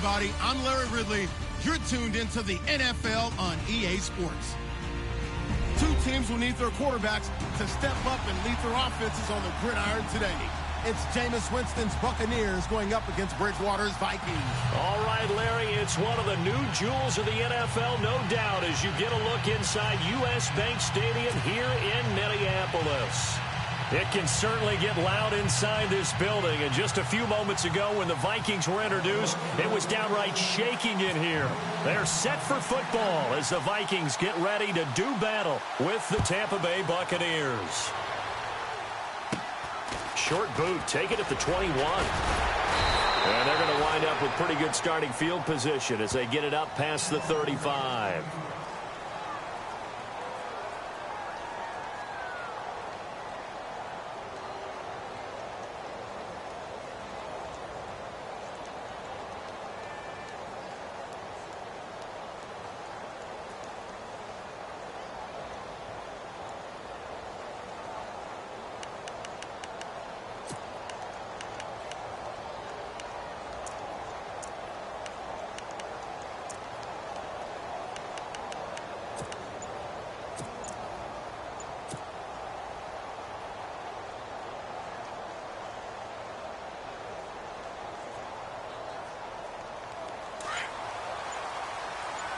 everybody. I'm Larry Ridley. You're tuned into the NFL on EA Sports. Two teams will need their quarterbacks to step up and lead their offenses on the gridiron today. It's Jameis Winston's Buccaneers going up against Bridgewater's Vikings. All right, Larry, it's one of the new jewels of the NFL, no doubt, as you get a look inside U.S. Bank Stadium here in Minneapolis. It can certainly get loud inside this building, and just a few moments ago when the Vikings were introduced, it was downright shaking in here. They're set for football as the Vikings get ready to do battle with the Tampa Bay Buccaneers. Short boot, take it at the 21. And they're going to wind up with pretty good starting field position as they get it up past the 35.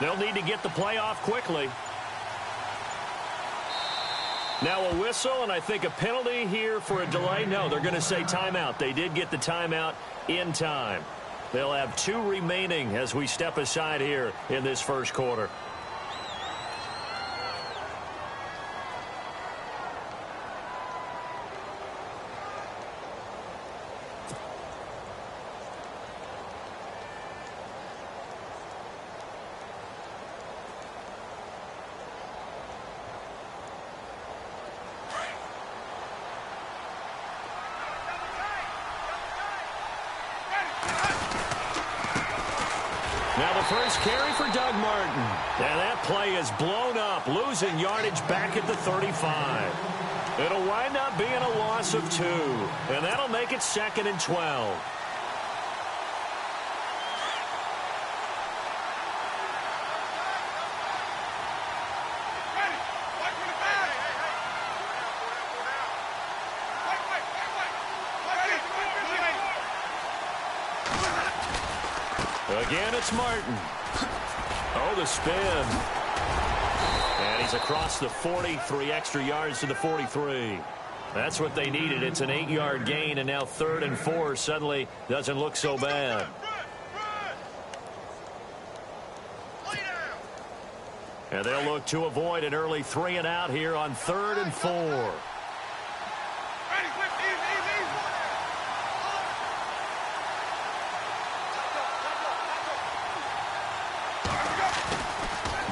They'll need to get the play off quickly. Now a whistle, and I think a penalty here for a delay. No, they're going to say timeout. They did get the timeout in time. They'll have 2 remaining as we step aside here in this first quarter. Now the first carry for Doug Martin. And that play is blown up, losing yardage back at the 35. It'll wind up being a loss of 2, and that'll make it 2nd and 12. Again, it's Martin. Oh, the spin. And he's across the 40, 3 extra yards to the 43. That's what they needed. It's an 8-yard gain, and now 3rd and 4 suddenly doesn't look so bad. And they'll look to avoid an early 3 and out here on 3rd and 4.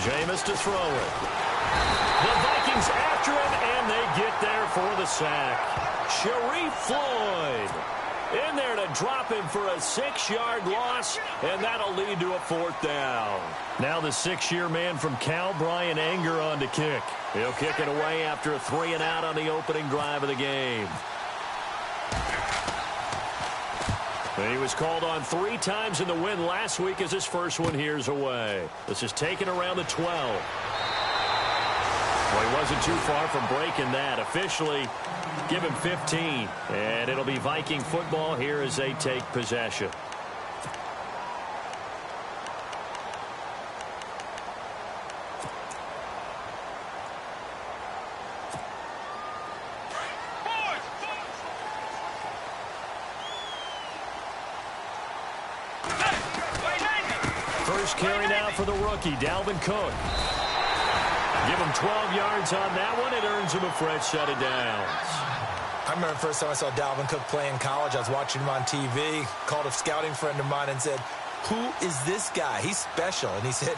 Jameis to throw it. The Vikings after him, and they get there for the sack. Sharif Floyd in there to drop him for a 6-yard loss, and that'll lead to a 4th down. Now the 6-year man from Cal, Brian Anger, on to kick. He'll kick it away after a 3 and out on the opening drive of the game. He was called on 3 times in the win last week as his first one here's away. This is taken around the 12. Well, he wasn't too far from breaking that. Officially, give him 15. And it'll be Viking football here as they take possession. First carry now for the rookie, Dalvin Cook. Give him 12 yards on that one. It earns him a fresh set of downs. I remember the first time I saw Dalvin Cook play in college. I was watching him on TV, called a scouting friend of mine and said, "Who is this guy? He's special." And he said,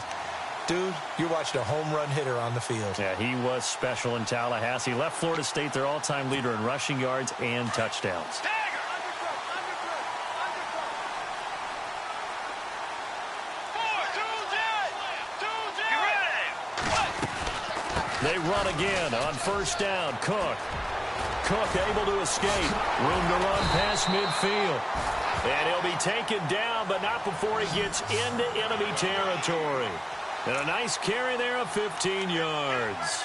"Dude, you're watching a home run hitter on the field." Yeah, he was special in Tallahassee. Left Florida State their all-time leader in rushing yards and touchdowns. They run again on first down. Cook Cook able to escape. Room to run past midfield. And he'll be taken down, but not before he gets into enemy territory. And a nice carry there of 15 yards.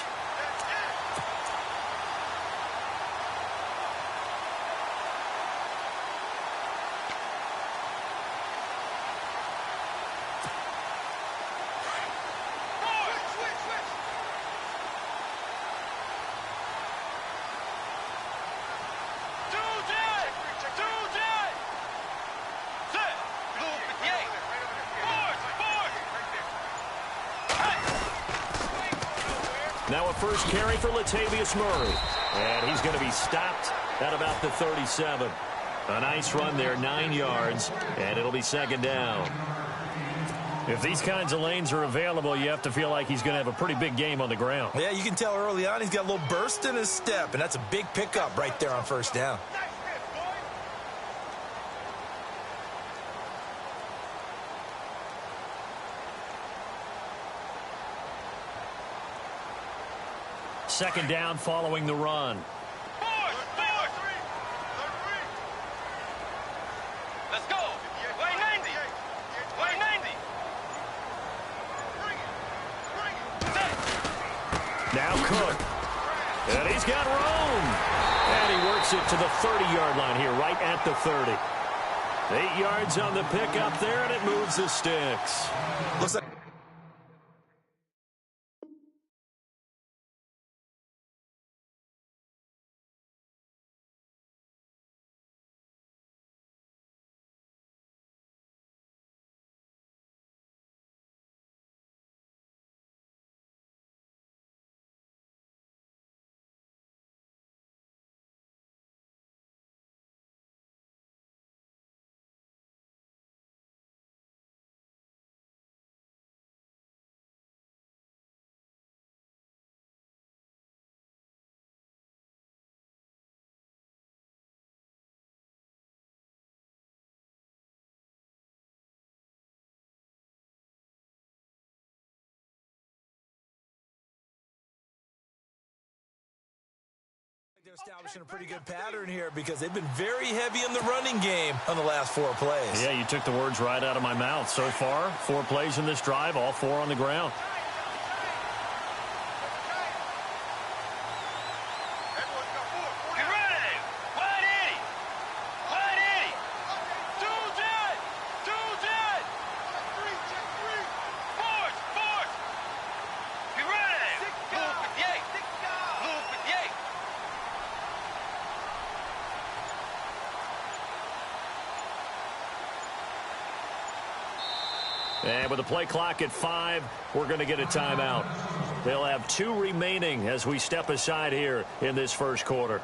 Now a first carry for Latavius Murray. And he's going to be stopped at about the 37. A nice run there, 9 yards, and it'll be second down. If these kinds of lanes are available, you have to feel like he's going to have a pretty big game on the ground. Yeah, you can tell early on he's got a little burst in his step, and that's a big pickup right there on first down. Second down following the run. Let's go. Way 90. Way 90. Now Cook. And he's got room. And he works it to the 30-yard line here, right at the 30. 8 yards on the pickup there, and it moves the sticks. Looks like they're establishing a pretty good pattern here because they've been very heavy in the running game on the last 4 plays. Yeah, you took the words right out of my mouth. So far, 4 plays in this drive, all 4 on the ground. And with the play clock at 5, we're going to get a timeout. They'll have 2 remaining as we step aside here in this first quarter.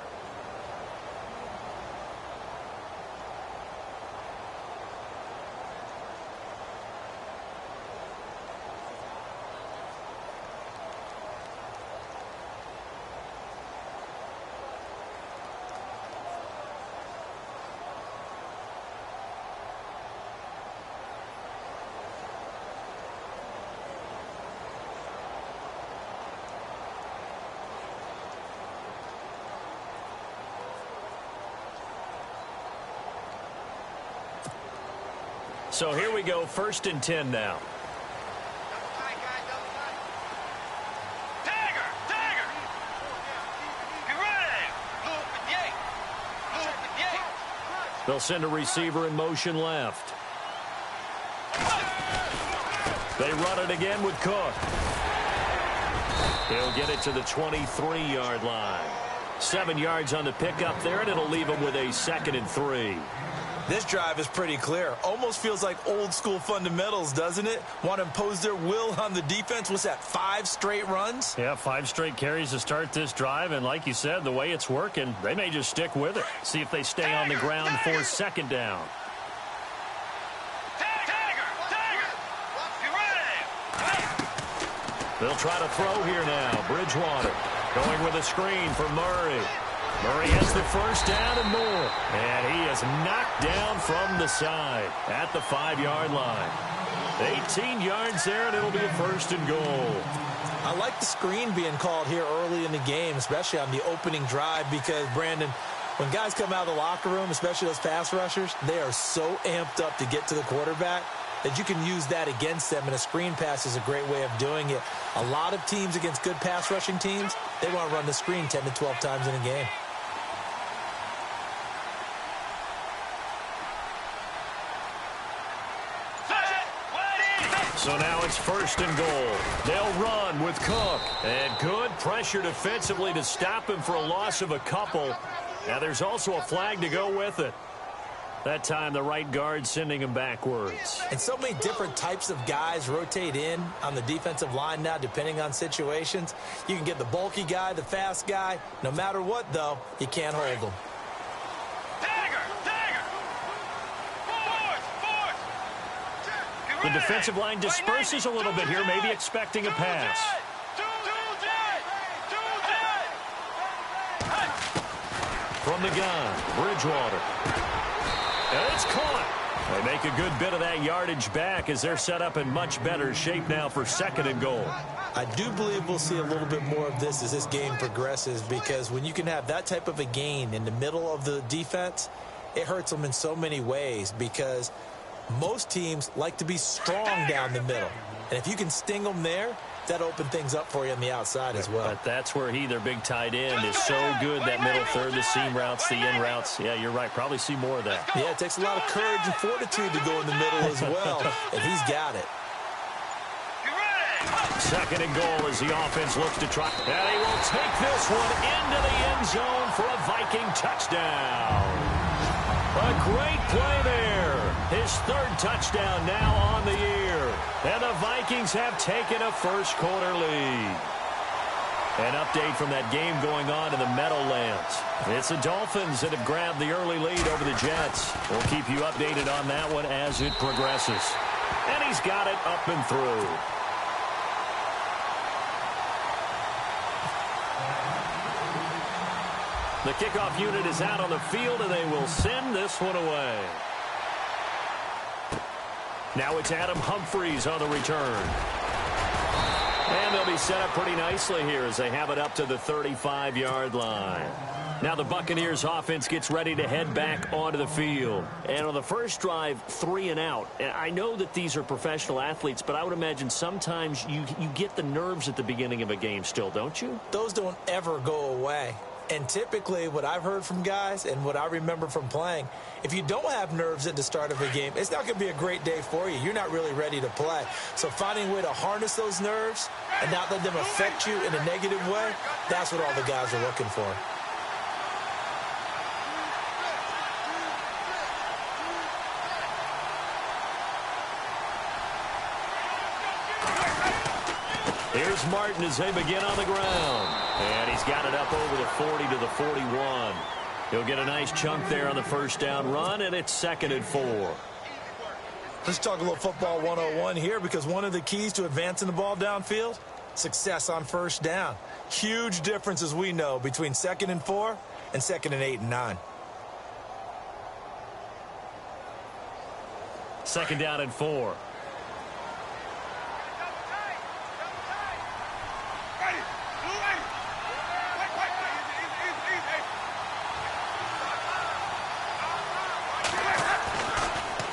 So here we go, 1st and 10 now. They'll send a receiver in motion left. They run it again with Cook. He'll get it to the 23-yard line. 7 yards on the pickup there, and it'll leave him with a 2nd and 3. This drive is pretty clear. Almost feels like old school fundamentals, doesn't it? Want to impose their will on the defense. What's that, 5 straight runs? Yeah, 5 straight carries to start this drive. And like you said, the way it's working, they may just stick with it. See if they stay on the ground for 2nd down. They'll try to throw here now. Bridgewater going with a screen for Murray. Murray has the first down and more. And he is knocked down from the side at the 5-yard line. 18 yards there, and it'll be a 1st and goal. I like the screen being called here early in the game, especially on the opening drive, because, Brandon, when guys come out of the locker room, especially those pass rushers, they are so amped up to get to the quarterback that you can use that against them, and a screen pass is a great way of doing it. A lot of teams against good pass rushing teams, they want to run the screen 10 to 12 times in a game. So now it's 1st and goal. They'll run with Cook. And good pressure defensively to stop him for a loss of a couple. Now there's also a flag to go with it. That time the right guard sending him backwards. And so many different types of guys rotate in on the defensive line now, depending on situations. You can get the bulky guy, the fast guy. No matter what, though, you can't hold them. The defensive line disperses a little bit here, maybe expecting a pass. From the gun, Bridgewater. And it's caught. They make a good bit of that yardage back as they're set up in much better shape now for 2nd and goal. I do believe we'll see a little bit more of this as this game progresses, because when you can have that type of a gain in the middle of the defense, it hurts them in so many ways, because most teams like to be strong down the middle. And if you can sting them there, that opens things up for you on the outside as well. But that's where their big tight end, is so good, that middle third, the seam routes, the in routes. Yeah, you're right. Probably see more of that. Yeah, it takes a lot of courage and fortitude to go in the middle as well, and he's got it. 2nd and goal as the offense looks to try. And he will take this one into the end zone for a Viking touchdown. A great play there. His 3rd touchdown now on the year. And the Vikings have taken a first-quarter lead. An update from that game going on in the Meadowlands. It's the Dolphins that have grabbed the early lead over the Jets. We'll keep you updated on that one as it progresses. And he's got it up and through. The kickoff unit is out on the field, and they will send this one away. Now it's Adam Humphries on the return. And they'll be set up pretty nicely here as they have it up to the 35-yard line. Now the Buccaneers offense gets ready to head back onto the field. And on the first drive, 3 and out. And I know that these are professional athletes, but I would imagine sometimes you get the nerves at the beginning of a game still, don't you? Those don't ever go away. And typically what I've heard from guys and what I remember from playing, if you don't have nerves at the start of a game, it's not going to be a great day for you. You're not really ready to play. So finding a way to harness those nerves and not let them affect you in a negative way, that's what all the guys are looking for. Here's Martin as they begin on the ground. And he's got it up over the 40 to the 41. He'll get a nice chunk there on the first down run, and it's 2nd and 4. Let's talk a little football 101 here, because one of the keys to advancing the ball downfield, success on first down. Huge difference, as we know, between 2nd and 4 and 2nd and 8 and 9. 2nd down and 4.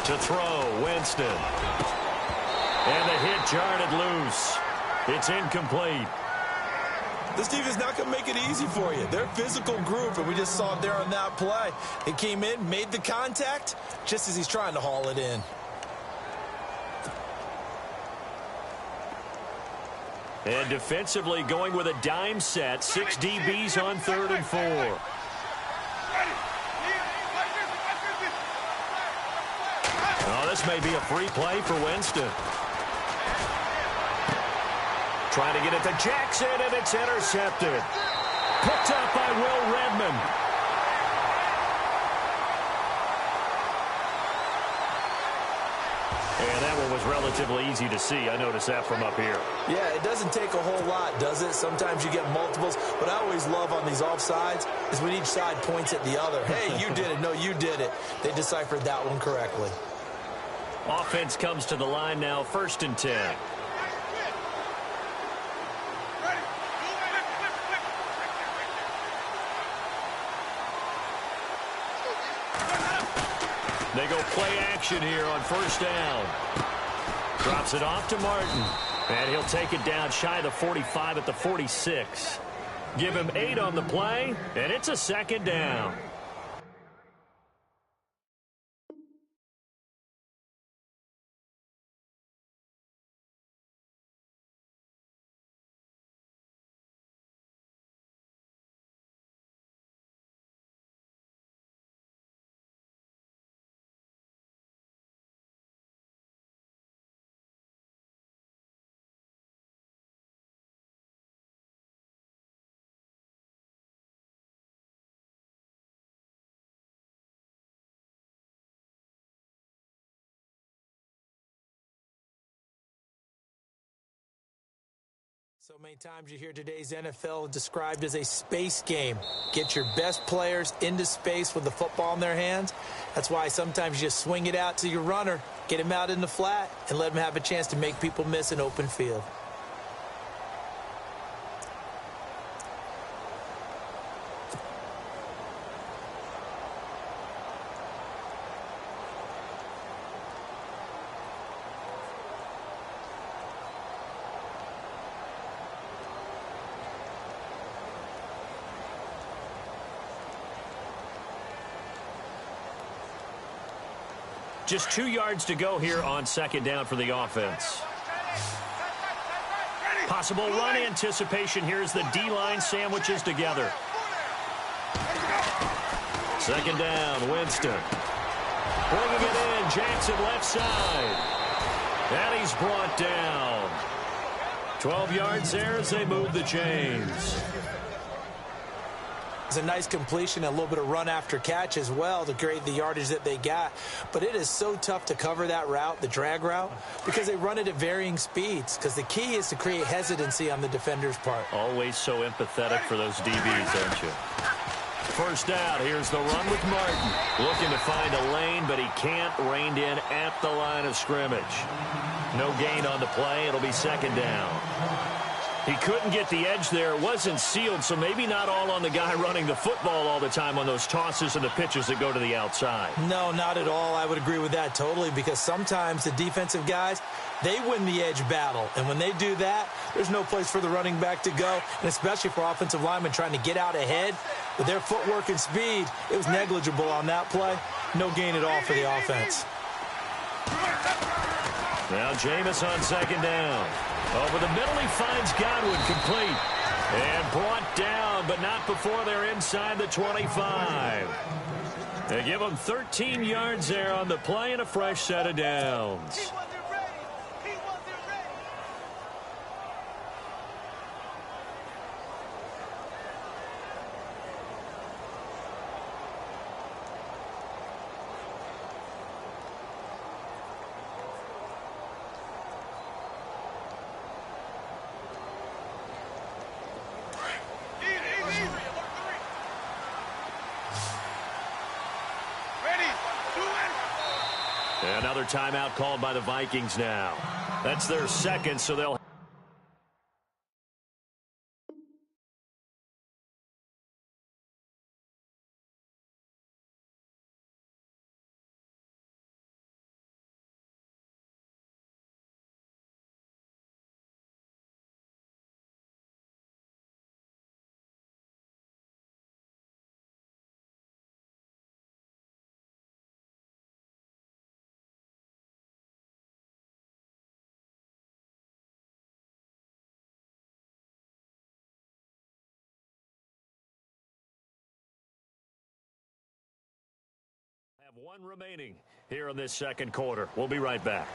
To throw, Winston. And the hit jarred it loose. It's incomplete. This team is not going to make it easy for you. They're a physical group, and we just saw it there on that play. He came in, made the contact, just as he's trying to haul it in. And defensively going with a dime set. 6 DBs on 3rd and 4. Oh, this may be a free play for Winston. Trying to get it to Jackson, and it's intercepted. Picked up by Will Redmond. And that one was relatively easy to see. I noticed that from up here. Yeah, it doesn't take a whole lot, does it? Sometimes you get multiples. What I always love on these offsides is when each side points at the other. Hey, you did it. No, you did it. They deciphered that one correctly. Offense comes to the line now, 1st and 10. They go play action here on 1st down. Drops it off to Martin. And he'll take it down shy of the 45 at the 46. Give him 8 on the play, and it's a 2nd down. So many times you hear today's NFL described as a space game. Get your best players into space with the football in their hands. That's why sometimes you just swing it out to your runner, get him out in the flat, and let him have a chance to make people miss an open field. Just 2 yards to go here on 2nd down for the offense. Possible run anticipation here as the D-line sandwiches together. 2nd down, Winston. Bringing it in, Jackson left side. And he's brought down. 12 yards there as they move the chains. It's a nice completion, a little bit of run after catch as well to create the yardage that they got. But it is so tough to cover that route, the drag route, because they run it at varying speeds. Because the key is to create hesitancy on the defender's part. Always so empathetic for those DBs, aren't you? 1st down, here's the run with Martin. Looking to find a lane, but he can't. Reined in at the line of scrimmage. No gain on the play. It'll be 2nd down. He couldn't get the edge there. It wasn't sealed, so maybe not all on the guy running the football all the time on those tosses and the pitches that go to the outside. No, not at all. I would agree with that totally, because sometimes the defensive guys, they win the edge battle. And when they do that, there's no place for the running back to go, and especially for offensive linemen trying to get out ahead. With their footwork and speed, it was negligible on that play. No gain at all for the offense. Now Jameis on 2nd down. Over the middle, he finds Godwin complete. And brought down, but not before they're inside the 25. They give him 13 yards there on the play and a fresh set of downs. Another timeout called by the Vikings now. That's their 2nd, so they'll... have 1 remaining here in this 2nd quarter. We'll be right back.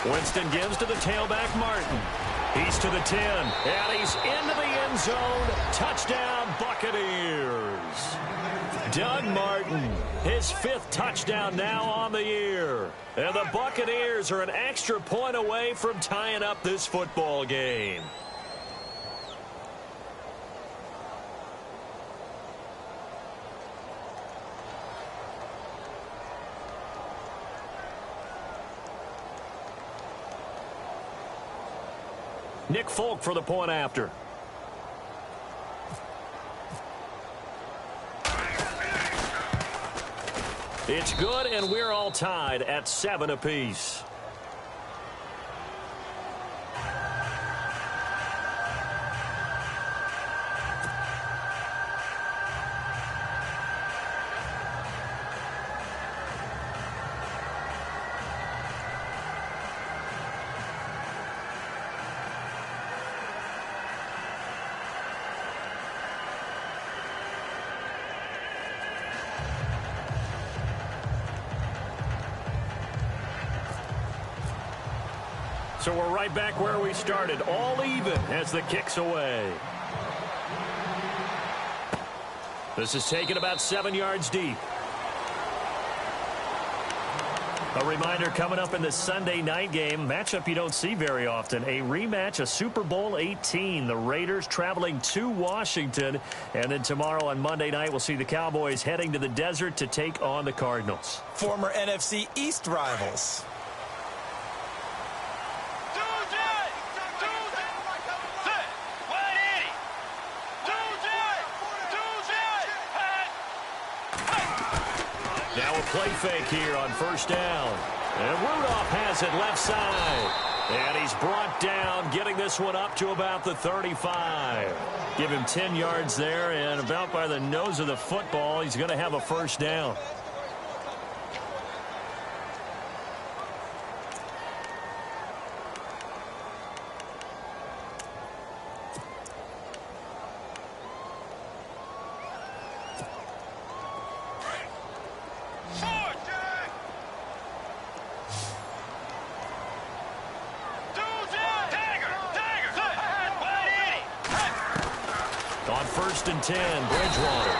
Winston gives to the tailback, Martin. He's to the 10, and he's into the end zone. Touchdown, Buccaneers. Doug Martin, his 5th touchdown now on the year. And the Buccaneers are an extra point away from tying up this football game. Nick Folk for the point after. It's good, and we're all tied at 7 apiece. So we're right back where we started, all even as the kick's away. This is taken about 7 yards deep. A reminder coming up in the Sunday night game, matchup you don't see very often, a rematch of Super Bowl 18. The Raiders traveling to Washington, and then tomorrow on Monday night we'll see the Cowboys heading to the desert to take on the Cardinals. Former NFC East rivals. Now a play fake here on first down. And Rudolph has it left side. And he's brought down, getting this one up to about the 35. Give him 10 yards there, and about by the nose of the football, he's going to have a first down. On 1st and 10, Bridgewater.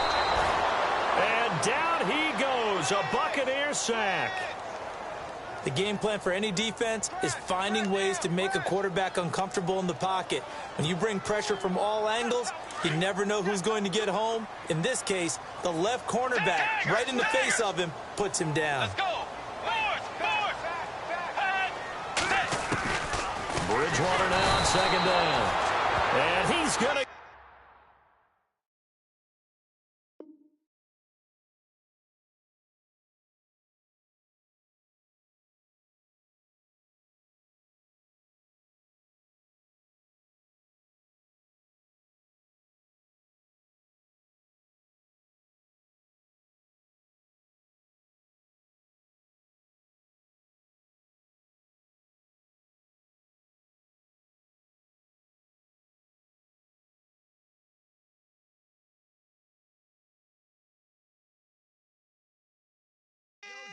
And down he goes, a Buccaneer sack. The game plan for any defense is finding ways to make a quarterback uncomfortable in the pocket. When you bring pressure from all angles, you never know who's going to get home. In this case, the left cornerback, right in the face of him, puts him down. Let's go. Bridgewater now on 2nd down. And he's going to...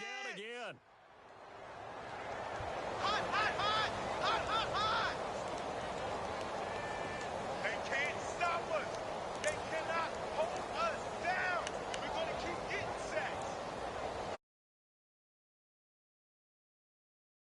Down again.